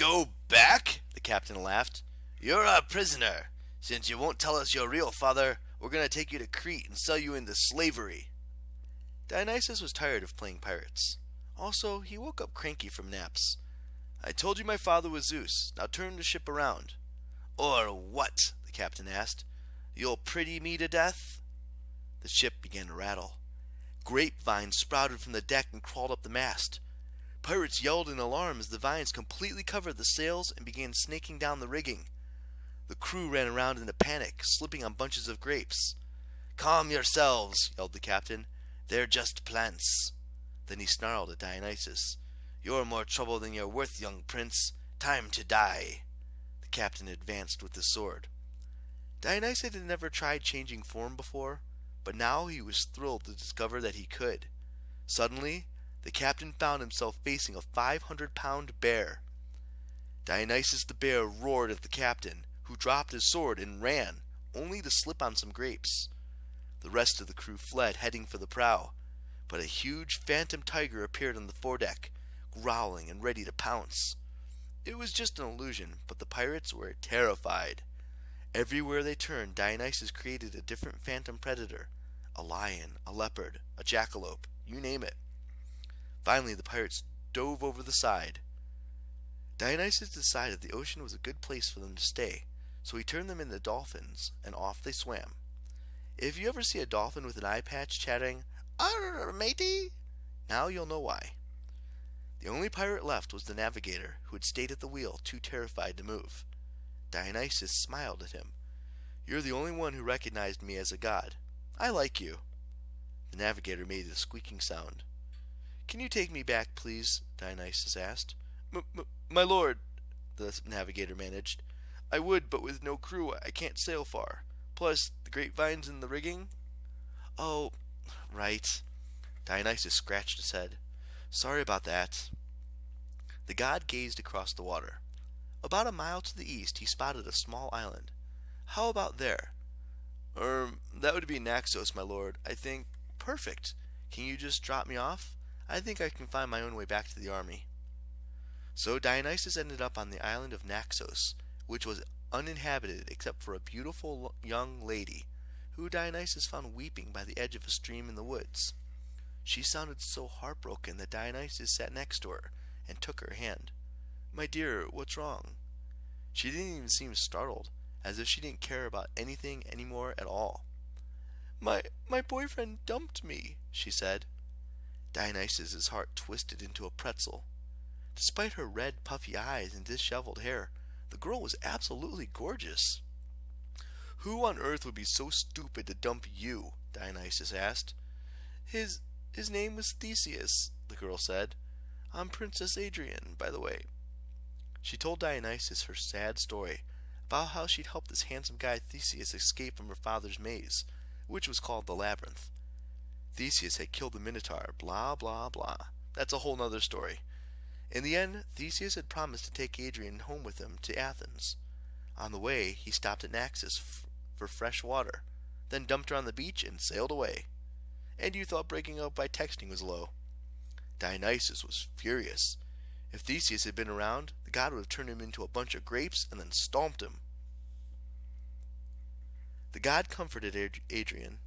go back? The captain laughed. You're a prisoner. Since you won't tell us your real father, we're going to take you to Crete and sell you into slavery. Dionysus was tired of playing pirates. Also, he woke up cranky from naps. I told you my father was Zeus. Now turn the ship around. Or what? The captain asked. You'll pretty me to death? The ship began to rattle. Grapevines sprouted from the deck and crawled up the mast. Pirates yelled in alarm as the vines completely covered the sails and began snaking down the rigging. The crew ran around in a panic, slipping on bunches of grapes. Calm yourselves, yelled the captain. They're just plants. Then he snarled at Dionysus. You're more trouble than you're worth, young prince. Time to die. The captain advanced with his sword. Dionysus had never tried changing form before, but now he was thrilled to discover that he could. Suddenly, the captain found himself facing a 500-pound bear. Dionysus the bear roared at the captain, who dropped his sword and ran, only to slip on some grapes. The rest of the crew fled, heading for the prow, but a huge phantom tiger appeared on the foredeck, growling and ready to pounce. It was just an illusion, but the pirates were terrified. Everywhere they turned, Dionysus created a different phantom predator. A lion, a leopard, a jackalope, you name it. Finally, the pirates dove over the side. Dionysus decided the ocean was a good place for them to stay, so he turned them into dolphins, and off they swam. If you ever see a dolphin with an eye patch chattering, "Arr, matey," now you'll know why. The only pirate left was the navigator, who had stayed at the wheel, too terrified to move. Dionysus smiled at him. You're the only one who recognized me as a god. I like you. The navigator made a squeaking sound. Can you take me back, please? Dionysus asked. My lord, the navigator managed. I would, but with no crew I can't sail far. Plus, the grapevines in the rigging. Oh, right. Dionysus scratched his head. Sorry about that. The god gazed across the water. About a mile to the east he spotted a small island. How about there? That would be Naxos, my lord. I think. Perfect. Can you just drop me off? I think I can find my own way back to the army. So Dionysus ended up on the island of Naxos, which was uninhabited except for a beautiful young lady, who Dionysus found weeping by the edge of a stream in the woods. She sounded so heartbroken that Dionysus sat next to her and took her hand. My dear, what's wrong? She didn't even seem startled, as if she didn't care about anything anymore at all. My boyfriend dumped me, she said. Dionysus's heart twisted into a pretzel. Despite her red, puffy eyes and disheveled hair, the girl was absolutely gorgeous. Who on earth would be so stupid to dump you? Dionysus asked. His name was Theseus, the girl said. I'm Princess Adrian, by the way. She told Dionysus her sad story about how she'd helped this handsome guy Theseus escape from her father's maze, which was called the Labyrinth. Theseus had killed the Minotaur, blah, blah, blah. That's a whole nother story. In the end, Theseus had promised to take Adrian home with him to Athens. On the way, he stopped at Naxos for fresh water, then dumped her on the beach and sailed away. And you thought breaking up by texting was low. Dionysus was furious. If Theseus had been around, the god would have turned him into a bunch of grapes and then stomped him. The god comforted Adrian.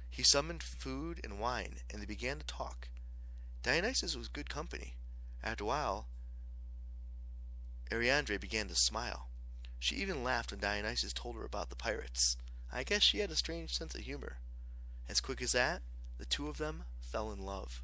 He summoned food and wine, and they began to talk. Dionysus was good company. After a while, Ariandre began to smile. She even laughed when Dionysus told her about the pirates. I guess she had a strange sense of humor. As quick as that, the two of them fell in love.